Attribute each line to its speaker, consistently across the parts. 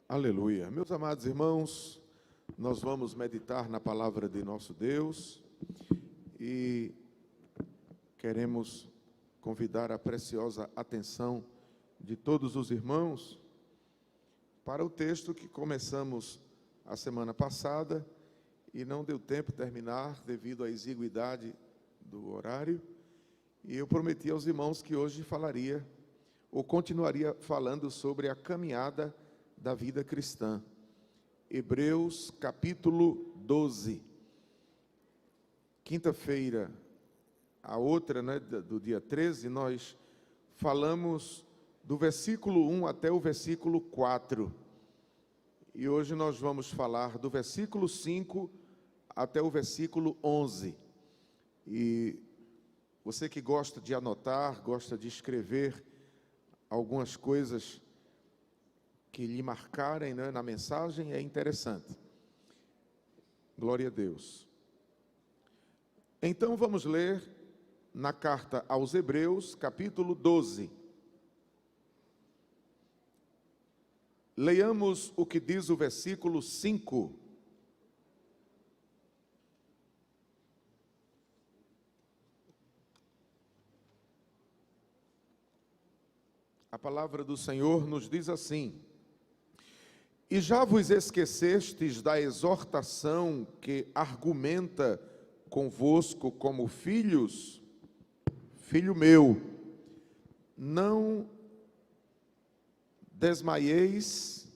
Speaker 1: Aleluia. Meus amados irmãos, nós vamos meditar na palavra de nosso Deus e queremos convidar a preciosa atenção de todos os irmãos para o texto que começamos a semana passada e não deu tempo de terminar devido à exiguidade do horário. E eu prometi aos irmãos que hoje falaria ou continuaria falando sobre a caminhada da vida cristã. Hebreus capítulo 12. Quinta-feira, a outra, do dia 13, nós falamos do versículo 1 até o versículo 4. E hoje nós vamos falar do versículo 5 até o versículo 11. E você que gosta de anotar, gosta de escrever algumas coisas que lhe marcarem, na mensagem, é interessante. Glória a Deus. Então vamos ler na carta aos Hebreus, capítulo 12. Leiamos o que diz o versículo 5. A palavra do Senhor nos diz assim: E já vos esquecestes da exortação que argumenta convosco como filhos? Filho meu, não desmaieis.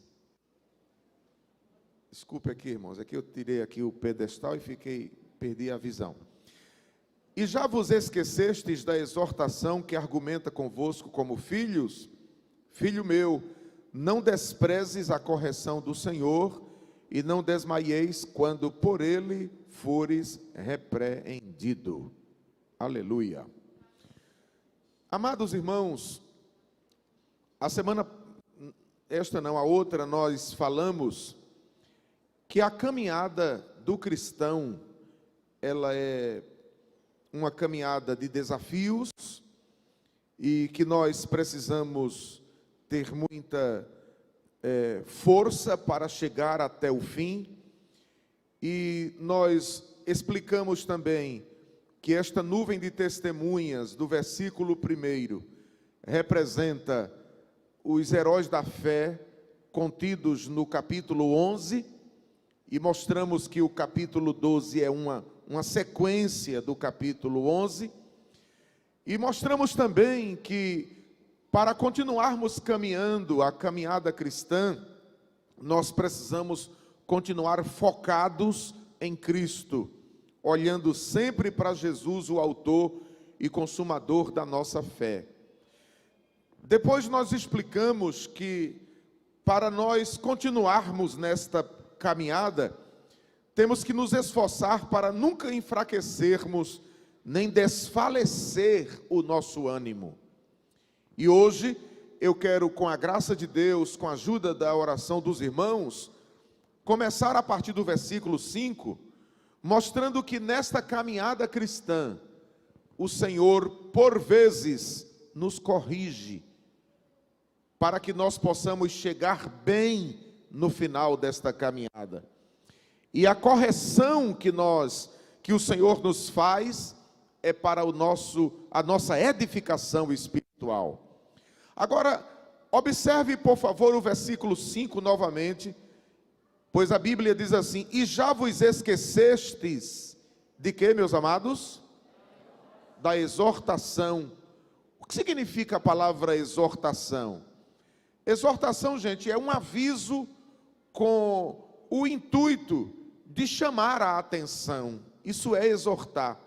Speaker 1: Desculpe aqui, irmãos, aqui eu tirei aqui o pedestal e perdi a visão. E já vos esquecestes da exortação que argumenta convosco como filhos? Filho meu, não desprezes a correção do Senhor e não desmaieis quando por ele fores repreendido. Aleluia. Amados irmãos, a outra, nós falamos que a caminhada do cristão, ela é uma caminhada de desafios e que nós precisamos ter muita força para chegar até o fim. E nós explicamos também que esta nuvem de testemunhas do versículo 1 representa os heróis da fé contidos no capítulo 11, e mostramos que o capítulo 12 é uma sequência do capítulo 11, e mostramos também que para continuarmos caminhando a caminhada cristã, nós precisamos continuar focados em Cristo, olhando sempre para Jesus, o autor e consumador da nossa fé. Depois nós explicamos que para nós continuarmos nesta caminhada, temos que nos esforçar para nunca enfraquecermos, nem desfalecer o nosso ânimo. E hoje eu quero, com a graça de Deus, com a ajuda da oração dos irmãos, começar a partir do versículo 5, mostrando que nesta caminhada cristã, o Senhor, por vezes, nos corrige, para que nós possamos chegar bem no final desta caminhada. E a correção que o Senhor nos faz é para a nossa edificação espiritual. Agora, observe, por favor, o versículo 5 novamente, pois a Bíblia diz assim: E já vos esquecestes de quê, meus amados? Da exortação. O que significa a palavra exortação? Exortação, gente, é um aviso com o intuito de chamar a atenção. Isso é exortar.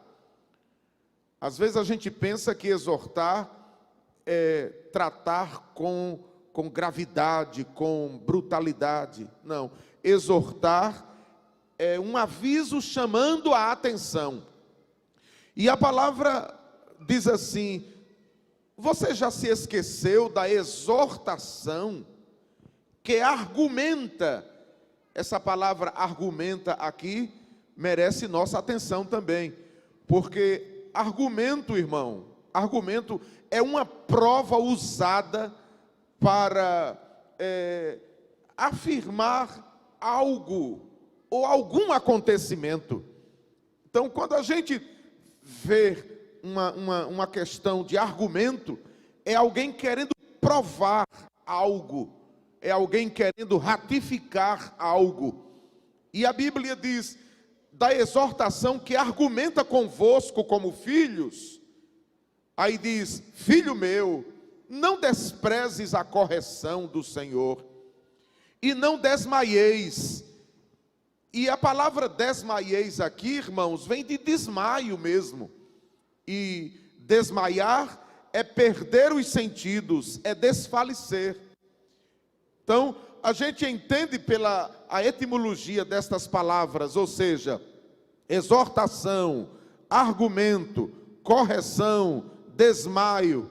Speaker 1: Às vezes a gente pensa que exortar é tratar com gravidade, com brutalidade. Não, exortar é um aviso chamando a atenção. E a palavra diz assim: você já se esqueceu da exortação que argumenta? Essa palavra argumenta aqui merece nossa atenção também, porque argumento, irmão, argumento é uma prova usada para afirmar algo ou algum acontecimento. Então, quando a gente vê uma questão de argumento, é alguém querendo provar algo, é alguém querendo ratificar algo. E a Bíblia diz da exortação que argumenta convosco como filhos. Aí diz: filho meu, não desprezes a correção do Senhor, e não desmaieis. E a palavra desmaieis aqui, irmãos, vem de desmaio mesmo. E desmaiar é perder os sentidos, é desfalecer. Então, a gente entende pela a etimologia destas palavras, ou seja, exortação, argumento, correção, desmaio,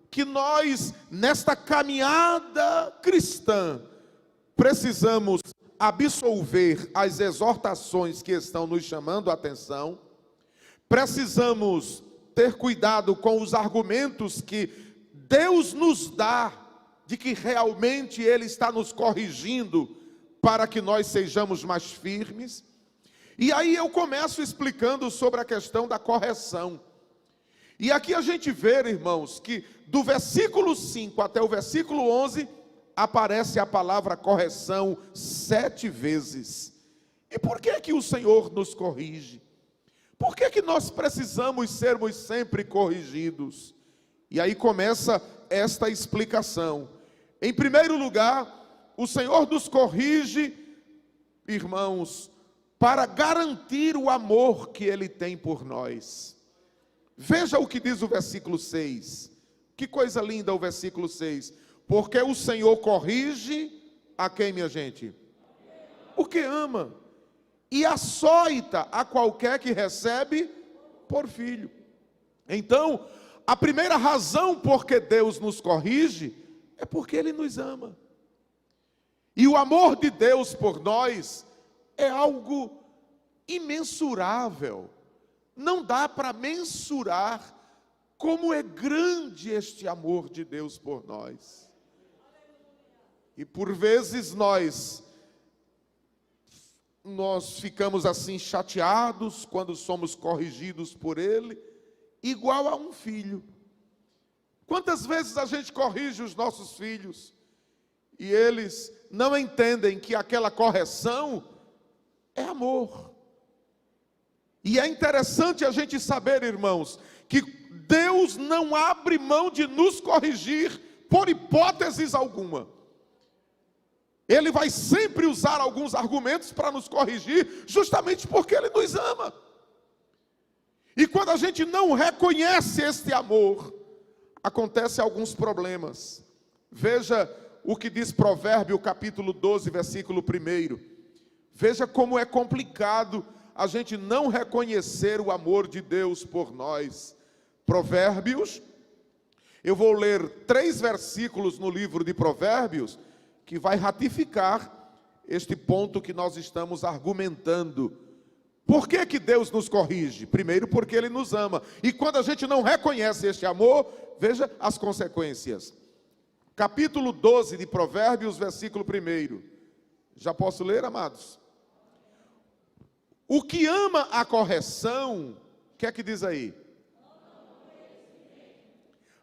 Speaker 1: que nós, nesta caminhada cristã, precisamos absolver as exortações que estão nos chamando a atenção, precisamos ter cuidado com os argumentos que Deus nos dá, de que realmente Ele está nos corrigindo, para que nós sejamos mais firmes. E aí eu começo explicando sobre a questão da correção. E aqui a gente vê, irmãos, que do versículo 5 até o versículo 11, aparece a palavra correção 7 vezes. E por que que o Senhor nos corrige? Por que que nós precisamos sermos sempre corrigidos? E aí começa esta explicação. Em primeiro lugar, o Senhor nos corrige, irmãos, para garantir o amor que Ele tem por nós. Veja o que diz o versículo 6. Que coisa linda o versículo 6. Porque o Senhor corrige a quem, minha gente? O que ama. E açoita a qualquer que recebe por filho. Então, a primeira razão por que Deus nos corrige é porque Ele nos ama. E o amor de Deus por nós é algo imensurável. Não dá para mensurar como é grande este amor de Deus por nós. E por vezes nós ficamos assim chateados quando somos corrigidos por Ele, igual a um filho. Quantas vezes a gente corrige os nossos filhos e eles não entendem que aquela correção é amor. E é interessante a gente saber, irmãos, que Deus não abre mão de nos corrigir por hipóteses alguma. Ele vai sempre usar alguns argumentos para nos corrigir, justamente porque Ele nos ama. E quando a gente não reconhece este amor, acontecem alguns problemas. Veja o que diz Provérbio capítulo 12, versículo 1. Veja como é complicado a gente não reconhecer o amor de Deus por nós. Provérbios, eu vou ler 3 versículos no livro de Provérbios, que vai ratificar este ponto que nós estamos argumentando. Por que que Deus nos corrige? Primeiro, porque Ele nos ama. E quando a gente não reconhece este amor, veja as consequências. Capítulo 12 de Provérbios, versículo 1. Já posso ler, amados? O que ama a correção, o que é que diz aí?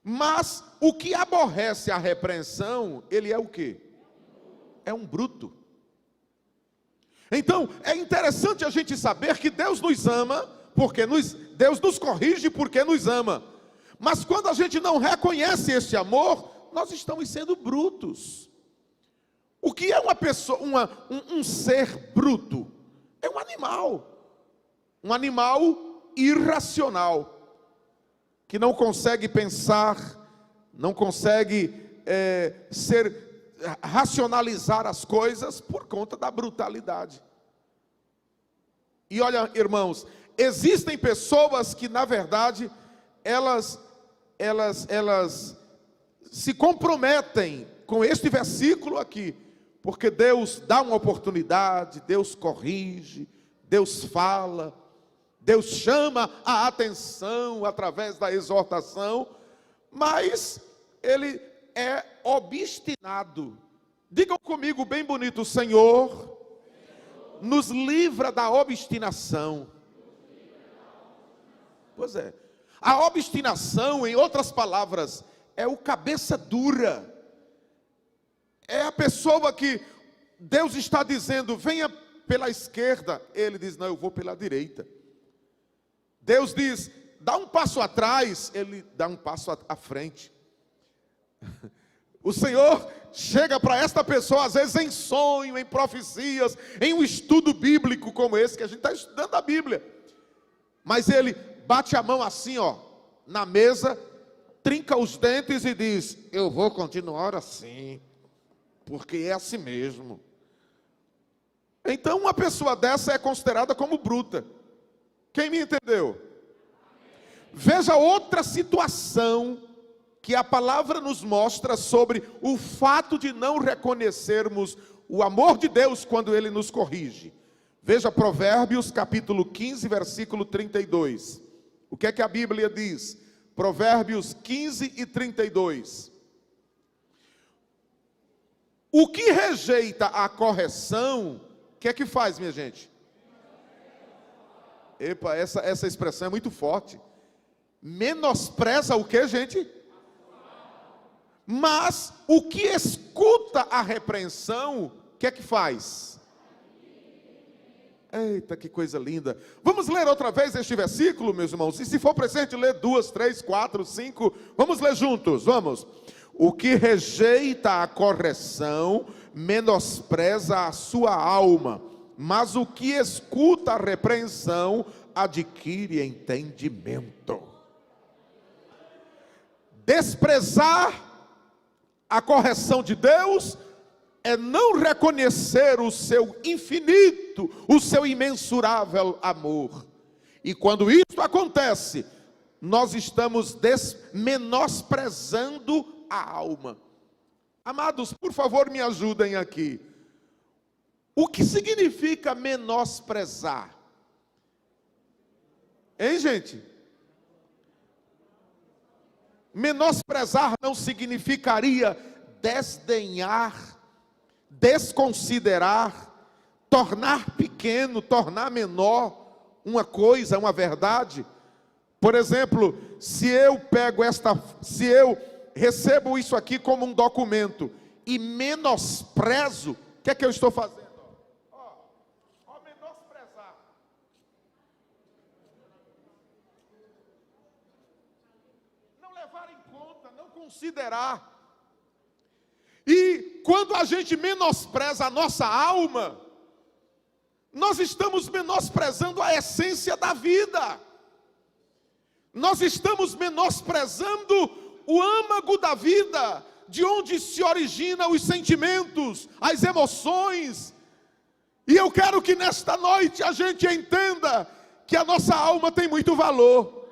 Speaker 1: Mas o que aborrece a repreensão, ele é o quê? É um bruto. Então, é interessante a gente saber que Deus nos ama, porque Deus nos corrige porque nos ama. Mas quando a gente não reconhece esse amor, nós estamos sendo brutos. O que é uma pessoa, um ser bruto? É um animal irracional, que não consegue pensar, não consegue racionalizar as coisas por conta da brutalidade. E olha, irmãos, existem pessoas que na verdade elas se comprometem com este versículo aqui, porque Deus dá uma oportunidade, Deus corrige, Deus fala, Deus chama a atenção através da exortação, mas Ele é obstinado Digam comigo bem bonito: Senhor, nos livra da obstinação. Pois é, a obstinação, em outras palavras, é o cabeça dura. É a pessoa que Deus está dizendo, venha pela esquerda, ele diz, não, eu vou pela direita. Deus diz, dá um passo atrás, ele dá um passo à frente. O Senhor chega para esta pessoa, às vezes em sonho, em profecias, em um estudo bíblico como esse, que a gente está estudando a Bíblia. Mas ele bate a mão assim, ó, na mesa, trinca os dentes e diz, eu vou continuar assim, porque é assim mesmo. Então uma pessoa dessa é considerada como bruta. Quem me entendeu? Veja outra situação que a palavra nos mostra sobre o fato de não reconhecermos o amor de Deus quando Ele nos corrige. Veja Provérbios capítulo 15, versículo 32. O que é que a Bíblia diz? Provérbios 15 e 32. O que rejeita a correção, o que é que faz, minha gente? Epa, essa expressão é muito forte. Menospreza o que, gente? Mas o que escuta a repreensão, o que é que faz? Eita, que coisa linda. Vamos ler outra vez este versículo, meus irmãos. E se for presente, ler 2, 3, 4, 5. Vamos ler juntos, vamos. O que rejeita a correção, menospreza a sua alma. Mas o que escuta a repreensão, adquire entendimento. Desprezar a correção de Deus é não reconhecer o seu infinito, o seu imensurável amor. E quando isso acontece, nós estamos menosprezando a alma. Amados, por favor, me ajudem aqui. O que significa menosprezar? Hein, gente? Menosprezar não significaria desdenhar, desconsiderar, tornar pequeno, tornar menor uma coisa, uma verdade. Por exemplo, se eu recebo isso aqui como um documento e menosprezo, o que é que eu estou fazendo? Ó, menosprezar. Não levar em conta, não considerar. E quando a gente menospreza a nossa alma, nós estamos menosprezando a essência da vida. Nós estamos menosprezando o âmago da vida, de onde se originam os sentimentos, as emoções. E eu quero que nesta noite a gente entenda que a nossa alma tem muito valor.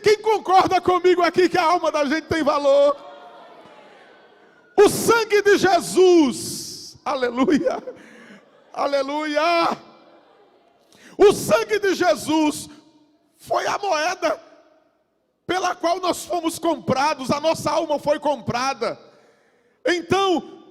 Speaker 1: Quem concorda comigo aqui que a alma da gente tem valor? O sangue de Jesus, aleluia, aleluia. O sangue de Jesus foi a moeda pela qual nós fomos comprados, a nossa alma foi comprada. Então,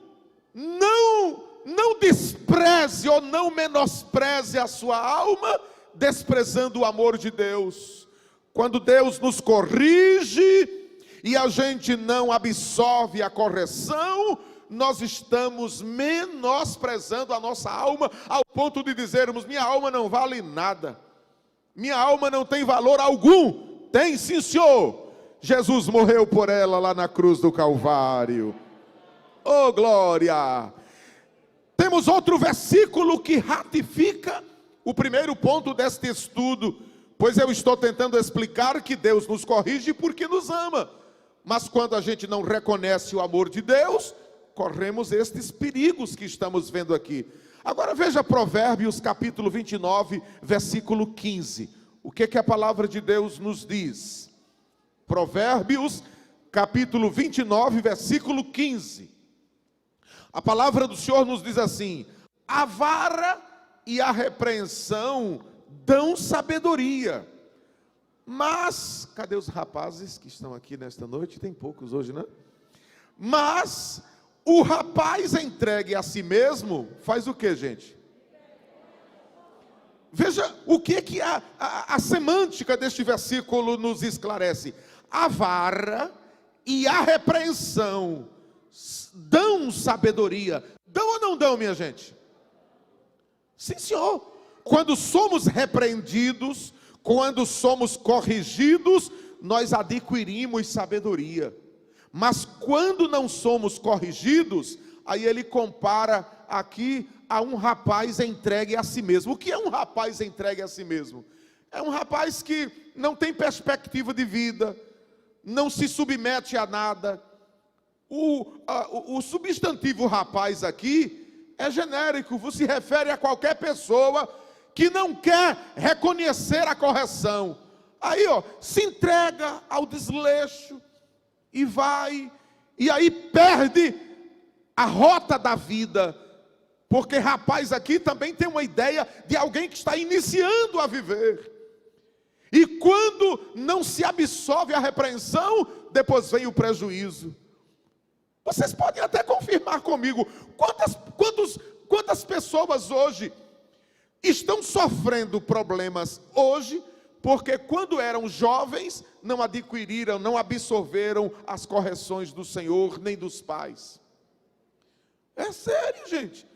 Speaker 1: não despreze ou não menospreze a sua alma, desprezando o amor de Deus. Quando Deus nos corrige e a gente não absorve a correção, nós estamos menosprezando a nossa alma, ao ponto de dizermos, minha alma não vale nada, minha alma não tem valor algum. Tem sim, senhor. Jesus morreu por ela lá na cruz do Calvário. Oh, glória! Temos outro versículo que ratifica o primeiro ponto deste estudo, pois eu estou tentando explicar que Deus nos corrige porque nos ama. Mas quando a gente não reconhece o amor de Deus, corremos estes perigos que estamos vendo aqui. Agora veja Provérbios capítulo 29, versículo 15. O que a palavra de Deus nos diz? Provérbios capítulo 29, versículo 15. A palavra do Senhor nos diz assim: a vara e a repreensão dão sabedoria. Mas, cadê os rapazes que estão aqui nesta noite? Tem poucos hoje, né? Mas o rapaz entregue a si mesmo faz o que, gente? Veja o que a semântica deste versículo nos esclarece. A vara e a repreensão dão sabedoria. Dão ou não dão, minha gente? Sim, senhor. Quando somos repreendidos, quando somos corrigidos, nós adquirimos sabedoria. Mas quando não somos corrigidos, aí ele compara aqui a um rapaz entregue a si mesmo. O que é um rapaz entregue a si mesmo? É um rapaz que não tem perspectiva de vida, não se submete a nada. O substantivo rapaz aqui é genérico, se refere a qualquer pessoa que não quer reconhecer a correção. Aí, se entrega ao desleixo e vai, e aí perde a rota da vida. Porque rapaz aqui também tem uma ideia de alguém que está iniciando a viver. E quando não se absorve a repreensão, depois vem o prejuízo. Vocês podem até confirmar comigo, quantas pessoas hoje estão sofrendo problemas hoje, porque quando eram jovens, não adquiriram, não absorveram as correções do Senhor, nem dos pais. É sério, gente.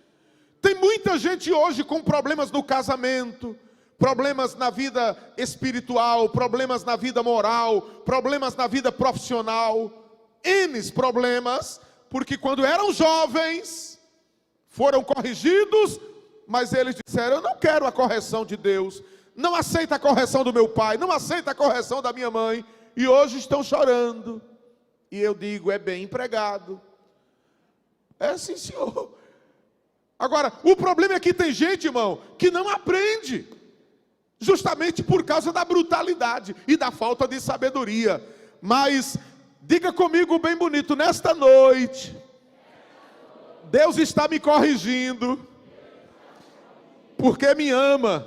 Speaker 1: Tem muita gente hoje com problemas no casamento, problemas na vida espiritual, problemas na vida moral, problemas na vida profissional, N problemas, porque quando eram jovens, foram corrigidos, mas eles disseram, eu não quero a correção de Deus, não aceito a correção do meu pai, não aceito a correção da minha mãe, e hoje estão chorando. E eu digo, é bem empregado. É sim, senhor. Agora, o problema é que tem gente, irmão, que não aprende, justamente por causa da brutalidade e da falta de sabedoria. Mas, diga comigo bem bonito, nesta noite, Deus está me corrigindo, porque me ama,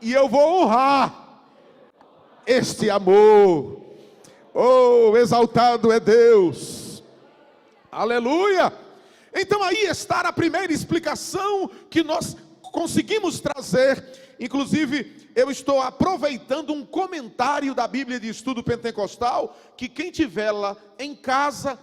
Speaker 1: e eu vou honrar este amor. Oh, exaltado é Deus, aleluia. Então aí está a primeira explicação que nós conseguimos trazer. Inclusive, eu estou aproveitando um comentário da Bíblia de Estudo Pentecostal, que quem tiver lá em casa,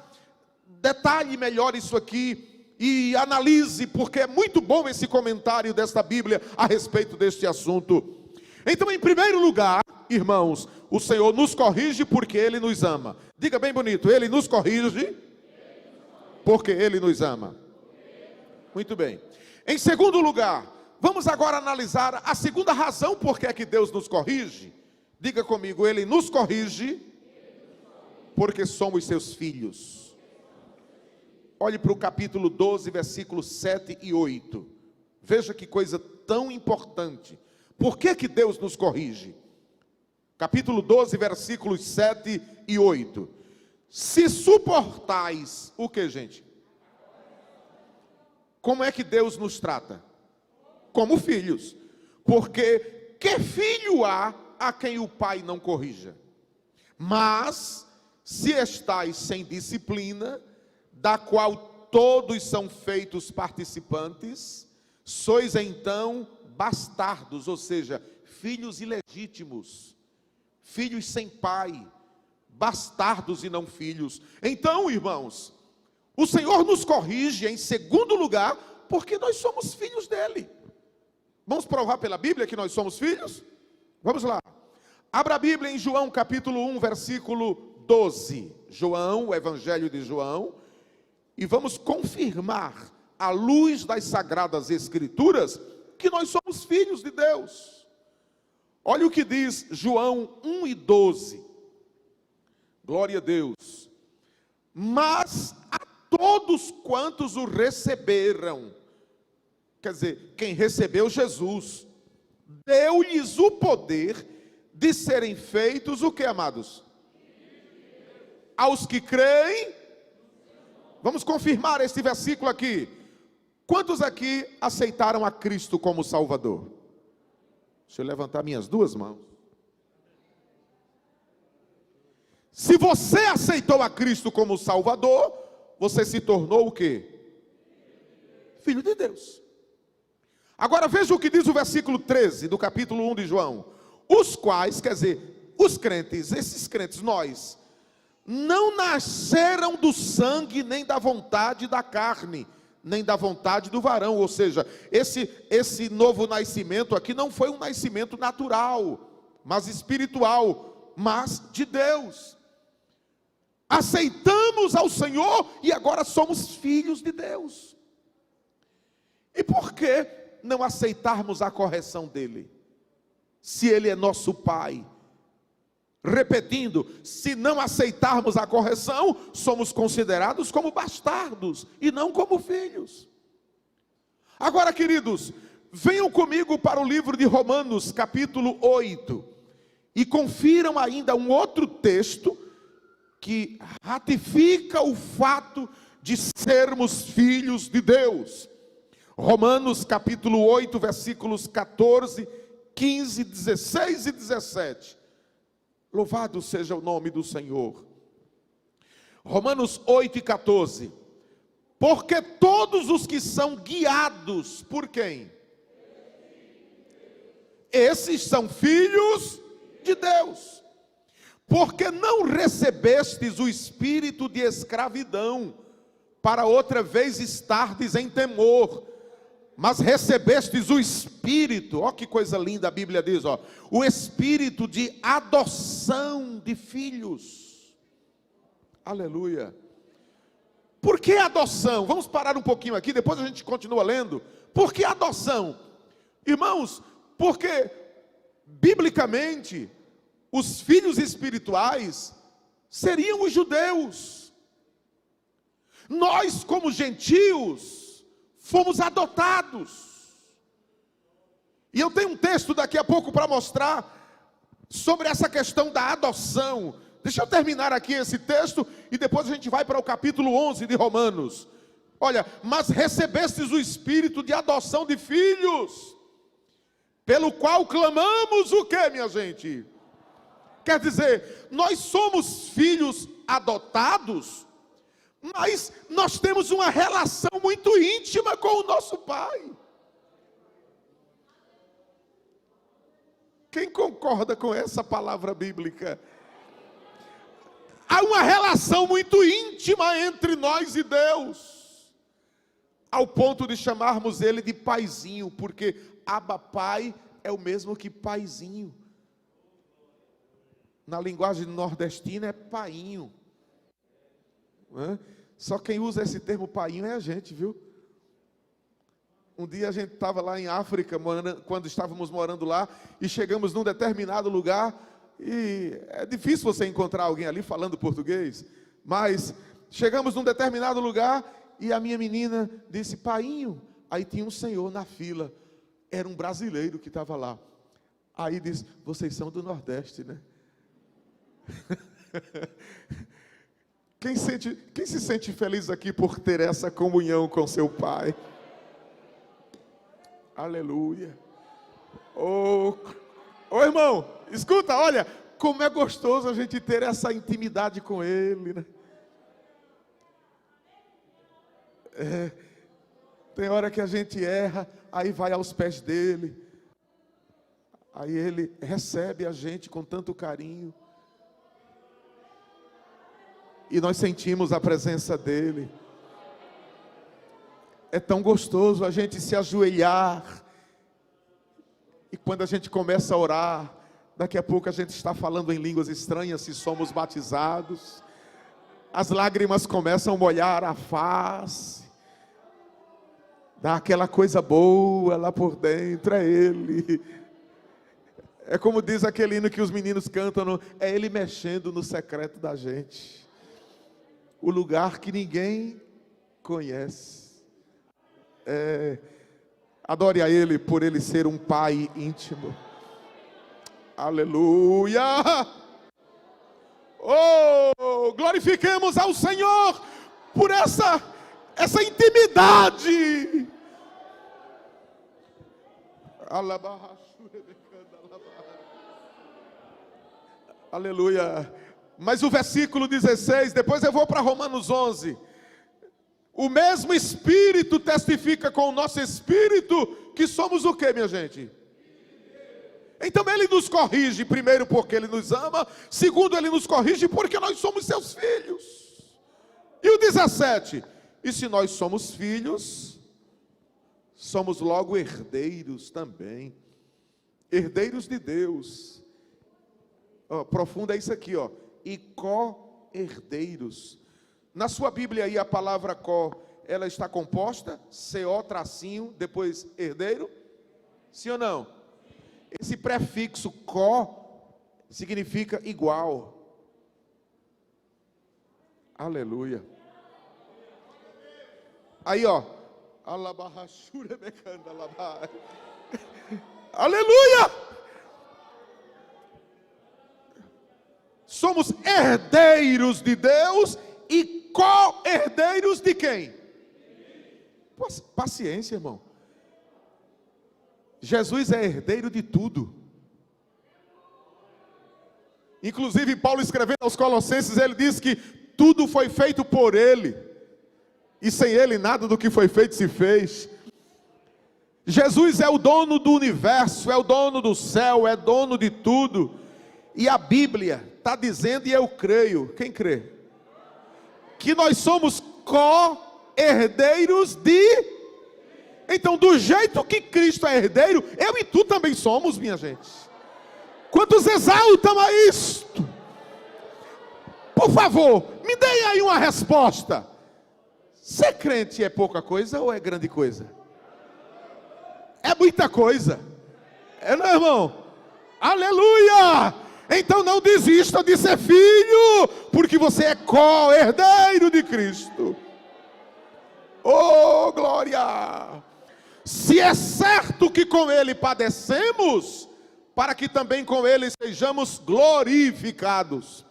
Speaker 1: detalhe melhor isso aqui e analise, porque é muito bom esse comentário desta Bíblia a respeito deste assunto. Então, em primeiro lugar, irmãos, o Senhor nos corrige porque Ele nos ama. Diga bem bonito, Ele nos corrige porque Ele nos ama. Muito bem. Em segundo lugar, vamos agora analisar a segunda razão por que Deus nos corrige. Diga comigo, Ele nos corrige porque somos seus filhos. Olhe para o capítulo 12, versículos 7 e 8. Veja que coisa tão importante. Por que Deus nos corrige? Capítulo 12, versículos 7 e 8. Se suportais, o que, gente? Como é que Deus nos trata? Como filhos. Porque que filho há a quem o pai não corrija? Mas, se estais sem disciplina, da qual todos são feitos participantes, sois então bastardos, ou seja, filhos ilegítimos, filhos sem pai, bastardos e não filhos. Então, irmãos, o Senhor nos corrige em segundo lugar, porque nós somos filhos dele. Vamos provar pela Bíblia que nós somos filhos? Vamos lá. Abra a Bíblia em João capítulo 1, versículo 12. João, o Evangelho de João. E vamos confirmar, à luz das Sagradas Escrituras, que nós somos filhos de Deus. Olha o que diz João 1 e 12. Glória a Deus. Mas a todos quantos o receberam, quer dizer, quem recebeu Jesus, deu-lhes o poder de serem feitos o que, amados? Aos que creem. Vamos confirmar este versículo aqui. Quantos aqui aceitaram a Cristo como Salvador? Deixa eu levantar minhas duas mãos. Se você aceitou a Cristo como Salvador, você se tornou o quê? Filho de Deus. Agora veja o que diz o versículo 13 do capítulo 1 de João. Os quais, quer dizer, os crentes, esses crentes, nós, não nasceram do sangue, nem da vontade da carne, nem da vontade do varão. Ou seja, esse novo nascimento aqui não foi um nascimento natural, mas espiritual, mas de Deus. Aceitamos ao Senhor e agora somos filhos de Deus. E por que não aceitarmos a correção dele? Se ele é nosso Pai. Repetindo, se não aceitarmos a correção, somos considerados como bastardos e não como filhos. Agora, queridos, venham comigo para o livro de Romanos, capítulo 8, e confiram ainda um outro texto que ratifica o fato de sermos filhos de Deus. Romanos capítulo 8, versículos 14, 15, 16 e 17. Louvado seja o nome do Senhor. Romanos 8 e 14. Porque todos os que são guiados por quem? Esses são filhos de Deus. Porque não recebestes o espírito de escravidão, para outra vez estardes em temor, mas recebestes o espírito, ó que coisa linda a Bíblia diz, ó, o espírito de adoção de filhos. Aleluia. Por que adoção? Vamos parar um pouquinho aqui, depois a gente continua lendo. Por que adoção? Irmãos, porque biblicamente os filhos espirituais seriam os judeus. Nós, como gentios, fomos adotados. E eu tenho um texto daqui a pouco para mostrar sobre essa questão da adoção. Deixa eu terminar aqui esse texto e depois a gente vai para o capítulo 11 de Romanos. Olha, mas recebestes o espírito de adoção de filhos, pelo qual clamamos o quê, minha gente? Quer dizer, nós somos filhos adotados, mas nós temos uma relação muito íntima com o nosso Pai. Quem concorda com essa palavra bíblica? Há uma relação muito íntima entre nós e Deus, ao ponto de chamarmos Ele de paizinho, porque Abba Pai é o mesmo que paizinho. Na linguagem nordestina é painho. Só quem usa esse termo painho é a gente, viu? Um dia a gente estava lá em África, quando estávamos morando lá, e chegamos num determinado lugar, e é difícil você encontrar alguém ali falando português, mas chegamos num determinado lugar, e a minha menina disse, painho. Aí tinha um senhor na fila, era um brasileiro que estava lá. Aí disse, vocês são do Nordeste, né? Quem se sente feliz aqui por ter essa comunhão com seu Pai? Aleluia. Ô irmão, escuta, olha, como é gostoso a gente ter essa intimidade com Ele, né? Tem hora que a gente erra, aí vai aos pés dele, aí Ele recebe a gente com tanto carinho, e nós sentimos a presença dEle. É tão gostoso a gente se ajoelhar, e quando a gente começa a orar, daqui a pouco a gente está falando em línguas estranhas, se somos batizados, as lágrimas começam a molhar a face, dá aquela coisa boa lá por dentro, é Ele. É como diz aquele hino que os meninos cantam, é Ele mexendo no secreto da gente. O lugar que ninguém conhece. Adore a Ele por Ele ser um Pai íntimo. Aleluia! Oh, glorifiquemos ao Senhor por essa intimidade. Aleluia! Mas o versículo 16, depois eu vou para Romanos 11. O mesmo Espírito testifica com o nosso Espírito que somos o quê, minha gente? Então ele nos corrige, primeiro porque ele nos ama, segundo ele nos corrige porque nós somos seus filhos. E o 17, e se nós somos filhos, somos logo herdeiros também, herdeiros de Deus. Profunda isso aqui, e co-herdeiros. Na sua Bíblia aí a palavra co, ela está composta, CO tracinho, depois herdeiro, sim ou não? Esse prefixo co significa igual. Aleluia. Aí aleluia. Somos herdeiros de Deus e co-herdeiros de quem? Paciência, irmão. Jesus é herdeiro de tudo. Inclusive Paulo escrevendo aos Colossenses, ele diz que tudo foi feito por ele, e sem ele nada do que foi feito se fez. Jesus é o dono do universo, é o dono do céu, é dono de tudo. E a Bíblia está dizendo, e eu creio, quem crê? Que nós somos co-herdeiros de... Então, do jeito que Cristo é herdeiro, eu e tu também somos, minha gente. Quantos exaltam a isto? Por favor, me deem aí uma resposta. Ser crente é pouca coisa ou é grande coisa? É muita coisa. É, não, irmão? Aleluia! Então não desista de ser filho, porque você é co-herdeiro de Cristo. Oh, glória! Se é certo que com ele padecemos, para que também com ele sejamos glorificados.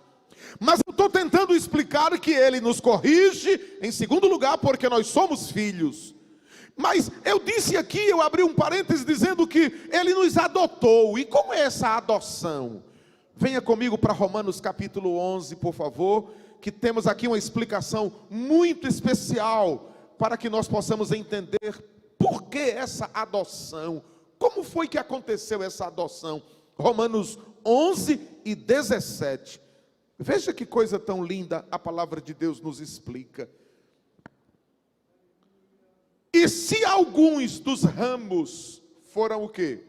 Speaker 1: Mas eu estou tentando explicar que ele nos corrige, em segundo lugar, porque nós somos filhos. Mas eu disse aqui, eu abri um parêntese dizendo que ele nos adotou. E como é essa adoção? Venha comigo para Romanos capítulo 11, por favor, que temos aqui uma explicação muito especial para que nós possamos entender por que essa adoção. Como foi que aconteceu essa adoção? Romanos 11 e 17. Veja que coisa tão linda a palavra de Deus nos explica. E se alguns dos ramos foram o quê?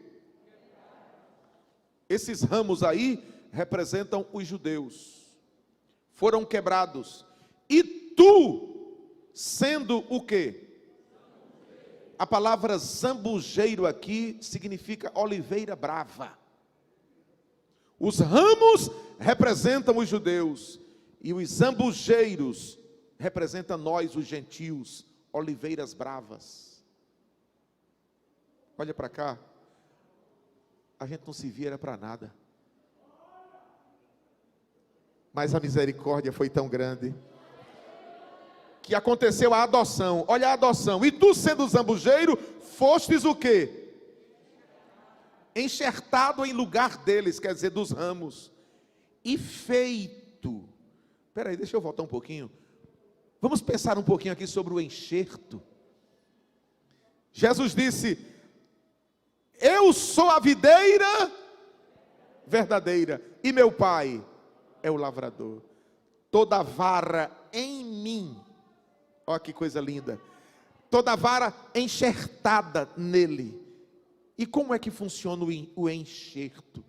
Speaker 1: Esses ramos aí representam os judeus. Foram quebrados. E tu, sendo o quê? A palavra zambujeiro aqui significa oliveira brava. Os ramos representam os judeus. E os zambujeiros representam nós, os gentios, oliveiras bravas. Olha para cá. A gente não se vira para nada. Mas a misericórdia foi tão grande que aconteceu a adoção. Olha a adoção. E tu, sendo zambujeiro, fostes o quê? Enxertado em lugar deles, quer dizer, dos ramos. E feito. Espera aí, deixa eu voltar um pouquinho. Vamos pensar um pouquinho aqui sobre o enxerto. Jesus disse: eu sou a videira verdadeira, e meu pai é o lavrador. Toda vara em mim, olha que coisa linda, toda vara enxertada nele. E como é que funciona o enxerto?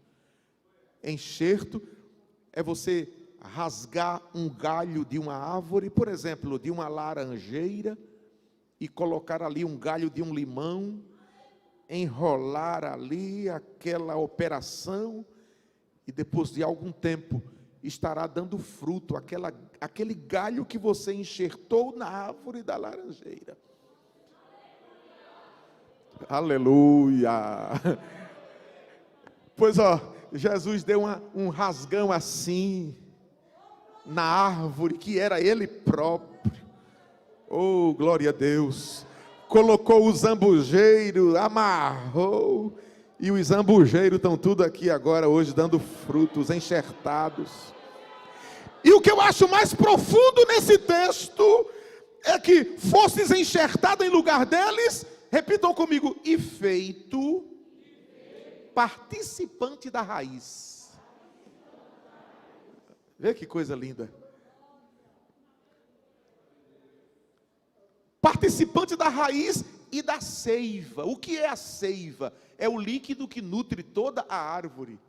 Speaker 1: Enxerto é você rasgar um galho de uma árvore, por exemplo, de uma laranjeira, e colocar ali um galho de um limão, enrolar ali aquela operação, e depois de algum tempo estará dando fruto, aquele galho que você enxertou na árvore da laranjeira. Aleluia! Pois Jesus deu um rasgão assim na árvore que era ele próprio. Oh, glória a Deus! Colocou o zambujeiro, amarrou, e os zambujeiros estão tudo aqui agora hoje dando frutos enxertados. E o que eu acho mais profundo nesse texto é que fostes enxertada em lugar deles, repitam comigo, e feito participante da raiz. Vê que coisa linda. Participante da raiz e da seiva. O que é a seiva? É o líquido que nutre toda a árvore.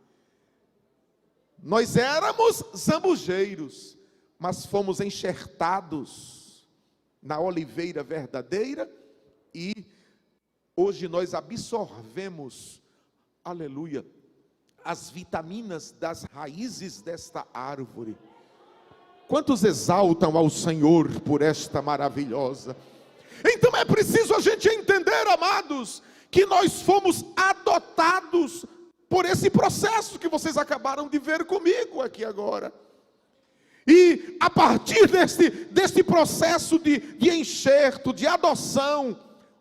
Speaker 1: Nós éramos zambujeiros, mas fomos enxertados na oliveira verdadeira e hoje nós absorvemos, aleluia, as vitaminas das raízes desta árvore. Quantos exaltam ao Senhor por esta maravilhosa? Então é preciso a gente entender, amados, que nós fomos adotados por esse processo que vocês acabaram de ver comigo aqui agora. E a partir deste processo de enxerto, de adoção,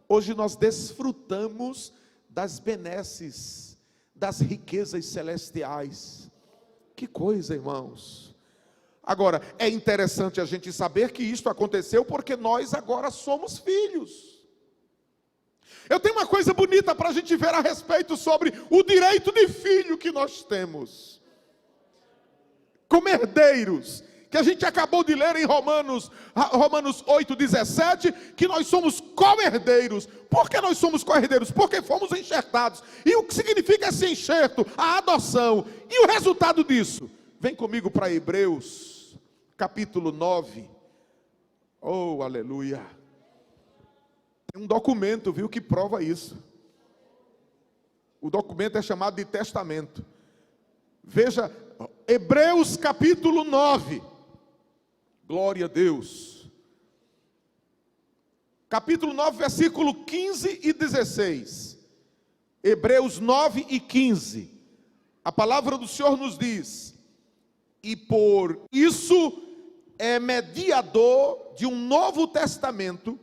Speaker 1: hoje nós desfrutamos das benesses, das riquezas celestiais. Que coisa, irmãos. Agora, é interessante a gente saber que isto aconteceu porque nós agora somos filhos. Eu tenho uma coisa bonita para a gente ver a respeito sobre o direito de filho que nós temos. Como herdeiros, que a gente acabou de ler em Romanos 8,17, que nós somos co-herdeiros. Por que nós somos co-herdeiros? Porque fomos enxertados. E o que significa esse enxerto? A adoção. E o resultado disso? Vem comigo para Hebreus, capítulo 9. Oh, aleluia. Tem um documento, viu, que prova isso. O documento é chamado de testamento. Veja, Hebreus capítulo 9. Glória a Deus. Capítulo 9, versículo 15 e 16. Hebreus 9 e 15. A palavra do Senhor nos diz: e por isso é mediador de um novo testamento,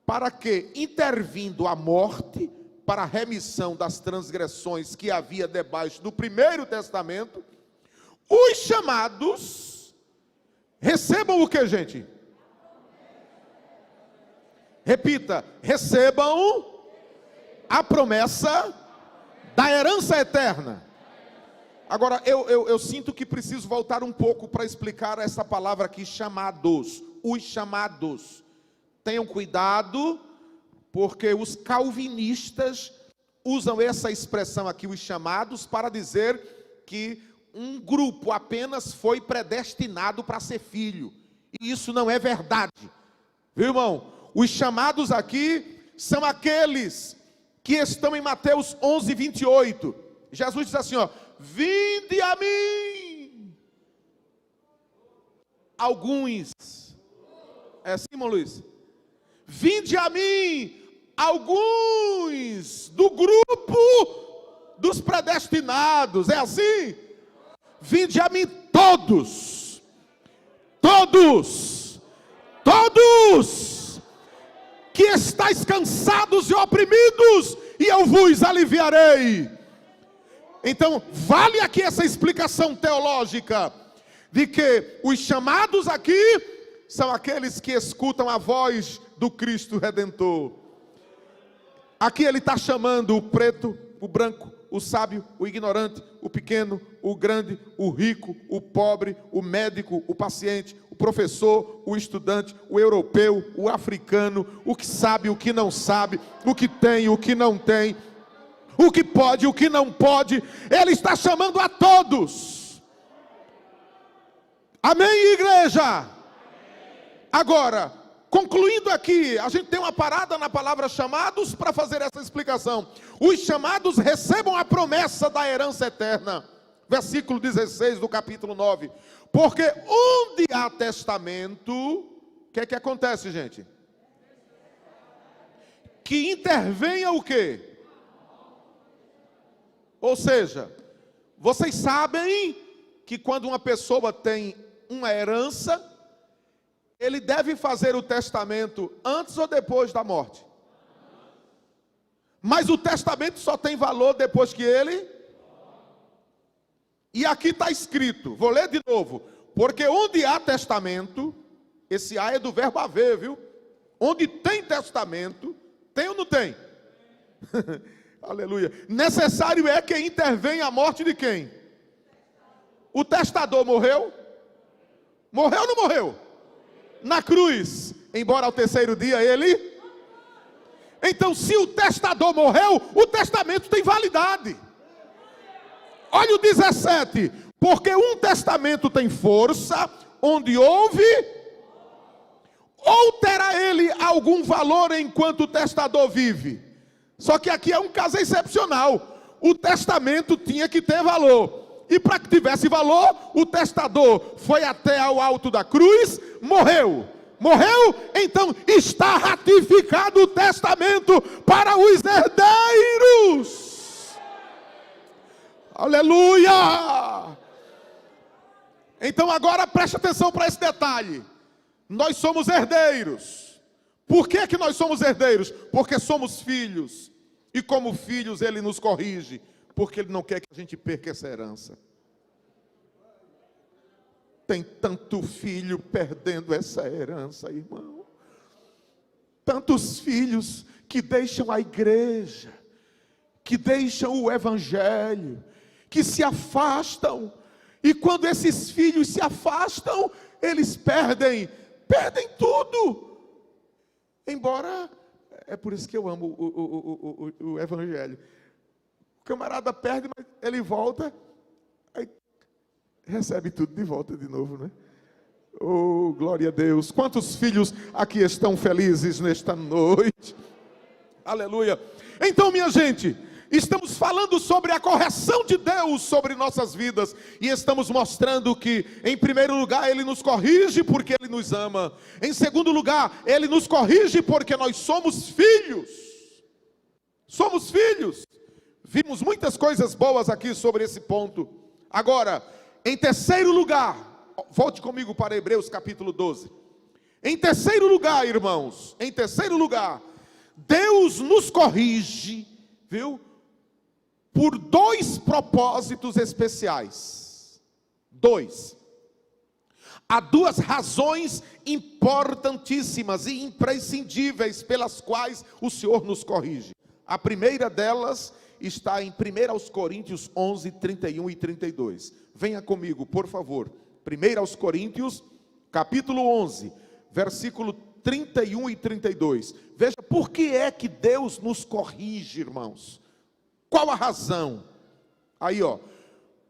Speaker 1: para que, intervindo a morte, para a remissão das transgressões que havia debaixo do primeiro testamento, os chamados recebam o que, gente? Repita, recebam a promessa da herança eterna. Agora, eu sinto que preciso voltar um pouco para explicar essa palavra aqui, chamados. Os chamados. Tenham cuidado, porque os calvinistas usam essa expressão aqui, os chamados, para dizer que um grupo apenas foi predestinado para ser filho. E isso não é verdade. Viu, irmão? Os chamados aqui são aqueles que estão em Mateus 11, 28. Jesus diz assim, ó: vinde a mim. Alguns. É assim, irmão Luiz? Vinde a mim, alguns do grupo dos predestinados. É assim? Vinde a mim todos. Todos. Todos. Que estáis cansados e oprimidos, e eu vos aliviarei. Então, vale aqui essa explicação teológica, de que os chamados aqui são aqueles que escutam a voz do Cristo Redentor. Aqui ele está chamando o preto, o branco, o sábio, o ignorante, o pequeno, o grande, o rico, o pobre, o médico, o paciente, o professor, o estudante, o europeu, o africano, o que sabe, o que não sabe, o que tem, o que não tem, o que pode, o que não pode. Ele está chamando a todos. Amém, igreja? Agora, concluindo aqui, a gente tem uma parada na palavra chamados para fazer essa explicação. Os chamados recebam a promessa da herança eterna. Versículo 16 do capítulo 9. Porque onde há testamento, o que é que acontece, gente? Que intervenha o quê? Ou seja, vocês sabem que quando uma pessoa tem uma herança, ele deve fazer o testamento antes ou depois da morte? Mas o testamento só tem valor depois que ele... E aqui está escrito, vou ler de novo. Porque onde há testamento, esse há é do verbo haver, viu? Onde tem testamento, tem ou não tem? Aleluia. Necessário é que intervenha a morte de quem? O testador morreu? Morreu ou não morreu? Na cruz, embora ao terceiro dia ele... Então, se o testador morreu, o testamento tem validade. Olha o 17. Porque um testamento tem força onde houve, ou terá ele algum valor enquanto o testador vive. Só que aqui é um caso excepcional. O testamento tinha que ter valor. E para que tivesse valor, o testador foi até ao alto da cruz, morreu. Morreu, então está ratificado o testamento para os herdeiros. Aleluia! Então agora preste atenção para esse detalhe. Nós somos herdeiros. Por que que nós somos herdeiros? Porque somos filhos. E como filhos ele nos corrige, porque ele não quer que a gente perca essa herança. Tem tanto filho perdendo essa herança, irmão. Tantos filhos que deixam a igreja, que deixam o evangelho, que se afastam. E quando esses filhos se afastam, eles perdem tudo. Embora, é por isso que eu amo o evangelho. O camarada perde, mas ele volta, aí recebe tudo de volta de novo, né? Oh, glória a Deus. Quantos filhos aqui estão felizes nesta noite? Aleluia. Então, minha gente, estamos falando sobre a correção de Deus sobre nossas vidas. E estamos mostrando que, em primeiro lugar, Ele nos corrige porque Ele nos ama. Em segundo lugar, Ele nos corrige porque nós somos filhos. Somos filhos. Vimos muitas coisas boas aqui sobre esse ponto. Agora, em terceiro lugar, volte comigo para Hebreus capítulo 12. Em terceiro lugar, irmãos, em terceiro lugar, Deus nos corrige, viu? Por dois propósitos especiais. Dois. Há duas razões importantíssimas e imprescindíveis pelas quais o Senhor nos corrige. A primeira delas está em 1 Coríntios 11, 31 e 32. Venha comigo, por favor. 1 Coríntios, capítulo 11, versículo 31 e 32. Veja, por que é que Deus nos corrige, irmãos? Qual a razão? Aí, ó.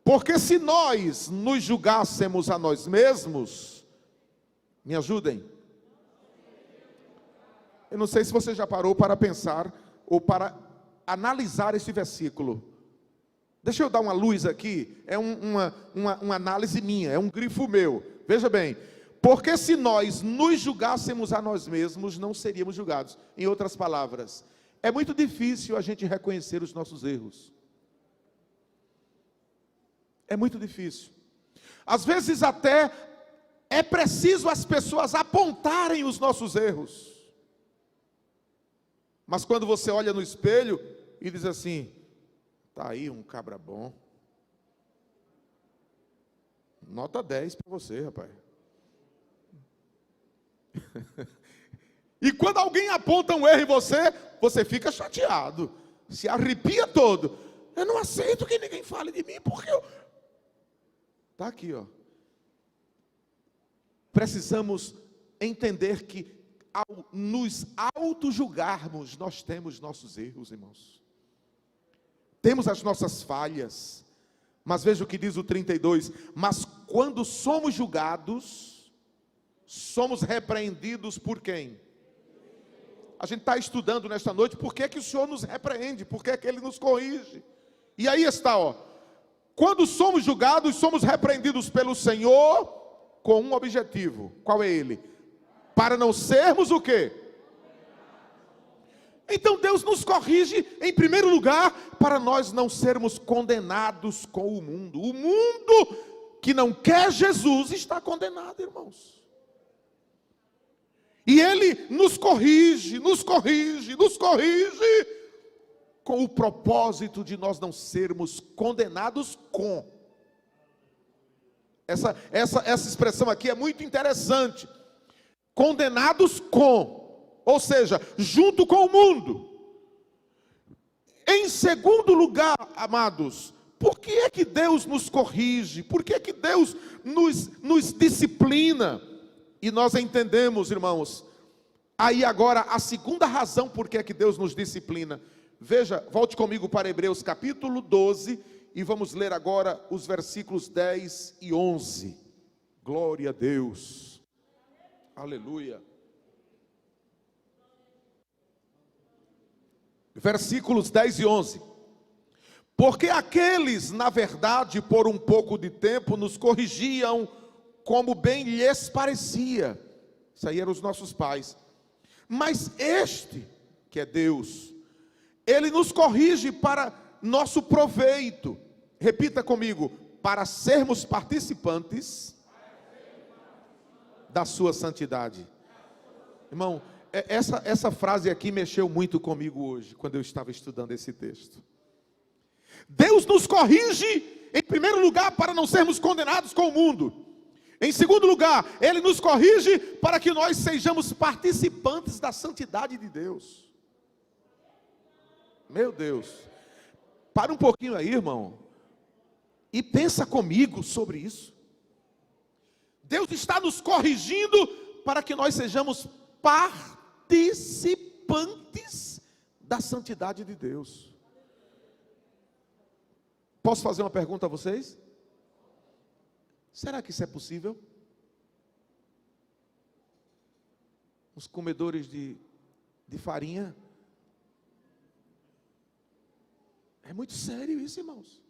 Speaker 1: Porque se nós nos julgássemos a nós mesmos, me ajudem. Eu não sei se você já parou para pensar ou para analisar esse versículo. Deixa eu dar uma luz aqui, é uma análise minha, é um grifo meu. Veja bem, porque se nós nos julgássemos a nós mesmos, não seríamos julgados. Em outras palavras, é muito difícil a gente reconhecer os nossos erros. É muito difícil. Às vezes até é preciso as pessoas apontarem os nossos erros. Mas quando você olha no espelho e diz assim: está aí um cabra bom. Nota 10 para você, rapaz. E quando alguém aponta um erro em você, você fica chateado, se arrepia todo. Eu não aceito que ninguém fale de mim, porque eu... Está aqui, ó. Precisamos entender que ao nos auto-julgarmos, nós temos nossos erros, irmãos. Temos as nossas falhas. Mas veja o que diz o 32. Mas quando somos julgados, somos repreendidos por quem? A gente está estudando nesta noite por que que o Senhor nos repreende, por que que Ele nos corrige. E aí está, ó. Quando somos julgados, somos repreendidos pelo Senhor com um objetivo. Qual é ele? Para não sermos o quê? Então Deus nos corrige, em primeiro lugar, para nós não sermos condenados com o mundo. O mundo que não quer Jesus está condenado, irmãos. E Ele nos corrige, com o propósito de nós não sermos condenados com Essa expressão aqui é muito interessante. Condenados com, ou seja, junto com o mundo. Em segundo lugar, amados, por que é que Deus nos corrige? Por que é que Deus nos disciplina? E nós entendemos, irmãos, aí agora a segunda razão por que é que Deus nos disciplina. Veja, volte comigo para Hebreus capítulo 12 e vamos ler agora os versículos 10 e 11. Glória a Deus. Aleluia. Versículos 10 e 11. Porque aqueles, na verdade, por um pouco de tempo, nos corrigiam como bem lhes parecia. Isso aí eram os nossos pais. Mas este, que é Deus, Ele nos corrige para nosso proveito. Repita comigo: para sermos participantes da sua santidade. Irmão, essa frase aqui mexeu muito comigo hoje, quando eu estava estudando esse texto. Deus nos corrige, em primeiro lugar, para não sermos condenados com o mundo. Em segundo lugar, Ele nos corrige para que nós sejamos participantes da santidade de Deus. Meu Deus. Para um pouquinho aí, irmão, e pensa comigo sobre isso. Deus está nos corrigindo para que nós sejamos participantes da santidade de Deus. Posso fazer uma pergunta a vocês? Será que isso é possível? Os comedores de farinha. É muito sério isso, irmãos.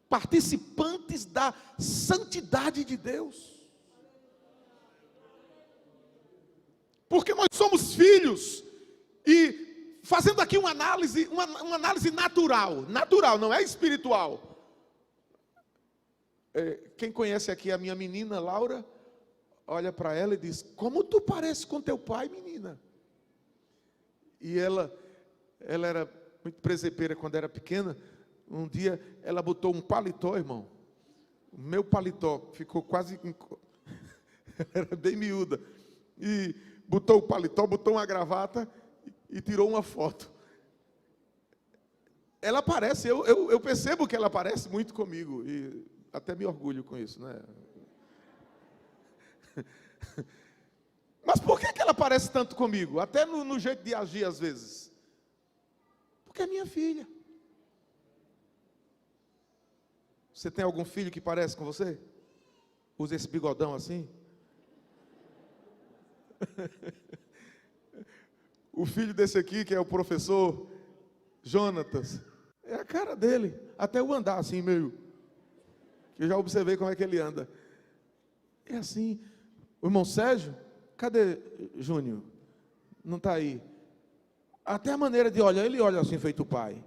Speaker 1: Participantes da santidade de Deus. Porque nós somos filhos. E fazendo aqui uma análise natural, não é espiritual. Quem conhece aqui a minha menina Laura, olha para ela e diz: como tu pareces com teu pai, menina? E ela era muito presepeira quando era pequena. Um dia ela botou um paletó, irmão. O meu paletó ficou quase... era bem miúda. E botou o paletó, botou uma gravata e tirou uma foto. Ela parece, eu percebo que ela parece muito comigo. E até me orgulho com isso, né? Mas por que ela parece tanto comigo? Até no jeito de agir às vezes. Porque é minha filha. Você tem algum filho que parece com você? Usa esse bigodão assim? O filho desse aqui, que é o professor Jonatas, é a cara dele. Até o andar assim meio... Eu já observei como é que ele anda. É assim. O irmão Sérgio, cadê Júnior? Não está aí. Até a maneira de olhar, ele olha assim, feito pai.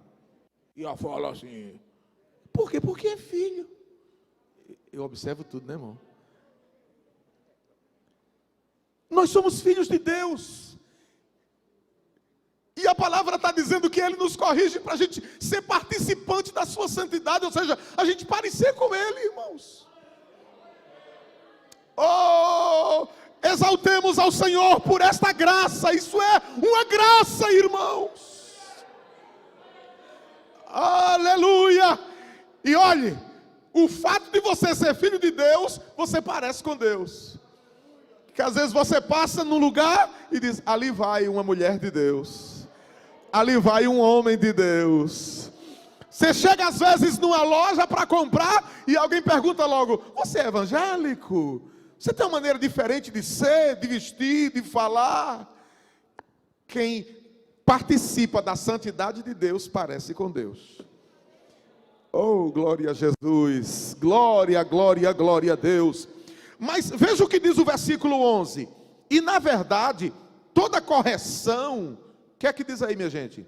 Speaker 1: E ela fala assim. Por quê? Porque é filho. Eu observo tudo, né, irmão? Nós somos filhos de Deus. E a palavra está dizendo que Ele nos corrige para a gente ser participante da sua santidade, ou seja, a gente parecer com Ele, irmãos. Oh, exaltemos ao Senhor por esta graça. Isso é uma graça, irmãos. Aleluia. E olhe, o fato de você ser filho de Deus, você parece com Deus. Porque às vezes você passa num lugar e diz: ali vai uma mulher de Deus, ali vai um homem de Deus. Você chega às vezes numa loja para comprar e alguém pergunta logo: você é evangélico? Você tem uma maneira diferente de ser, de vestir, de falar? Quem participa da santidade de Deus parece com Deus. Oh, glória a Jesus, glória, glória, glória a Deus. Mas veja o que diz o versículo 11. E na verdade, toda correção, o que é que diz aí, minha gente?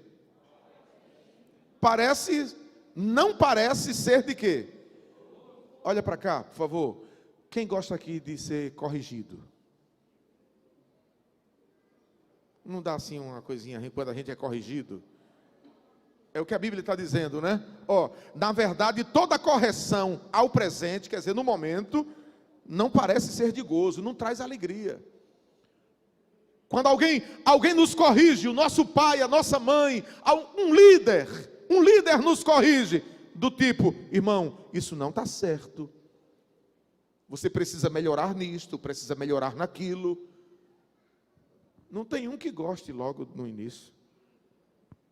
Speaker 1: Não parece ser de quê? Olha para cá, por favor. Quem gosta aqui de ser corrigido? Não dá assim uma coisinha quando a gente é corrigido? É o que a Bíblia está dizendo, né? Na verdade, toda correção ao presente, quer dizer, no momento, não parece ser de gozo, não traz alegria. Quando alguém nos corrige, o nosso pai, a nossa mãe, um líder nos corrige, do tipo: irmão, isso não está certo. Você precisa melhorar nisto, precisa melhorar naquilo. Não tem um que goste logo no início.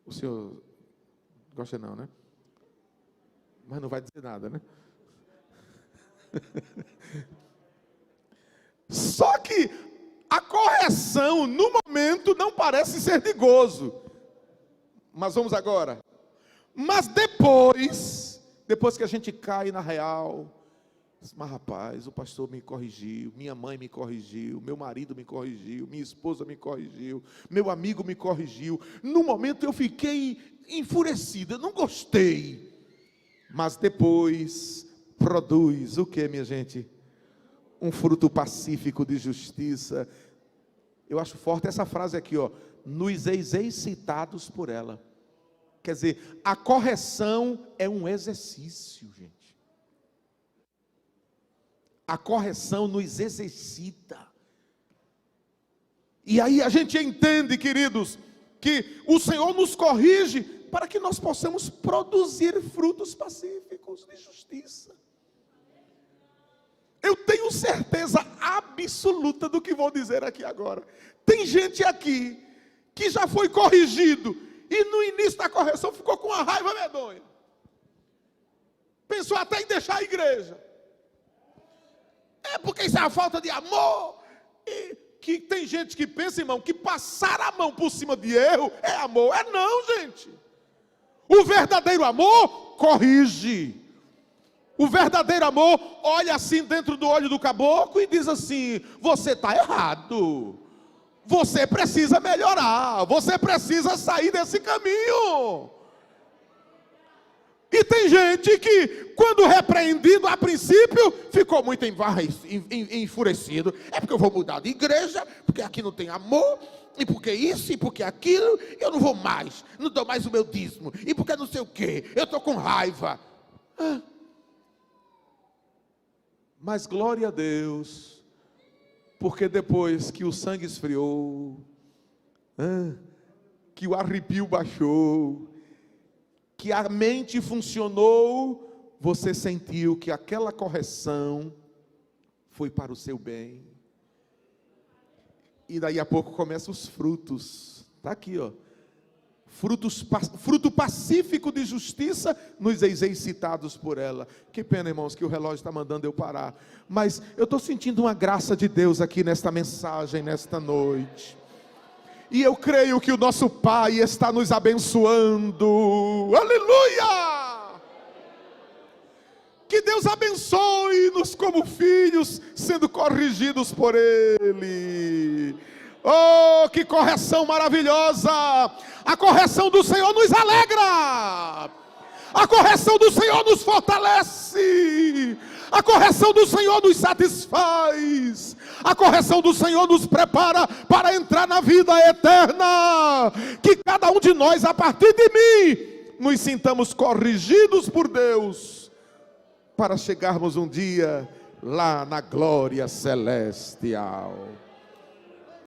Speaker 1: O senhor gosta não, né? Mas não vai dizer nada, né? Só que a correção, no momento, não parece ser de gozo. Mas vamos agora. Mas depois que a gente cai na real, mas rapaz, o pastor me corrigiu, minha mãe me corrigiu, meu marido me corrigiu, minha esposa me corrigiu, meu amigo me corrigiu. No momento eu fiquei enfurecido, eu não gostei. Mas depois produz o que, minha gente? Um fruto pacífico de justiça. Eu acho forte essa frase aqui, nos eis excitados por ela. Quer dizer, a correção é um exercício, gente. A correção nos exercita. E aí a gente entende, queridos, que o Senhor nos corrige para que nós possamos produzir frutos pacíficos de justiça. Eu tenho certeza absoluta do que vou dizer aqui agora. Tem gente aqui que já foi corrigido e no início da correção ficou com uma raiva medonha. Pensou até em deixar a igreja. É porque isso é uma falta de amor. E que tem gente que pensa, irmão, que passar a mão por cima de erro é amor. É não, gente. O verdadeiro amor corrige. O verdadeiro amor olha assim dentro do olho do caboclo e diz assim: você está errado. Você precisa melhorar. Você precisa sair desse caminho. E tem gente que, quando repreendido a princípio, ficou muito enfurecido. É porque eu vou mudar de igreja, porque aqui não tem amor, e porque isso, e porque aquilo, eu não vou mais, não dou mais o meu dízimo, e porque não sei o quê, eu estou com raiva. Mas glória a Deus, porque depois que o sangue esfriou, que o arrepio baixou, que a mente funcionou, você sentiu que aquela correção foi para o seu bem. E daí a pouco começam os frutos. Está aqui, fruto pacífico de justiça, nos eis excitados por ela. Que pena, irmãos, que o relógio está mandando eu parar. Mas eu estou sentindo uma graça de Deus aqui nesta mensagem, nesta noite. E eu creio que o nosso Pai está nos abençoando. Aleluia! Que Deus abençoe-nos como filhos, sendo corrigidos por Ele. Oh, que correção maravilhosa! A correção do Senhor nos alegra. A correção do Senhor nos fortalece. A correção do Senhor nos satisfaz. A correção do Senhor nos prepara para entrar na vida eterna. Que cada um de nós, a partir de mim, nos sintamos corrigidos por Deus, para chegarmos um dia lá na glória celestial.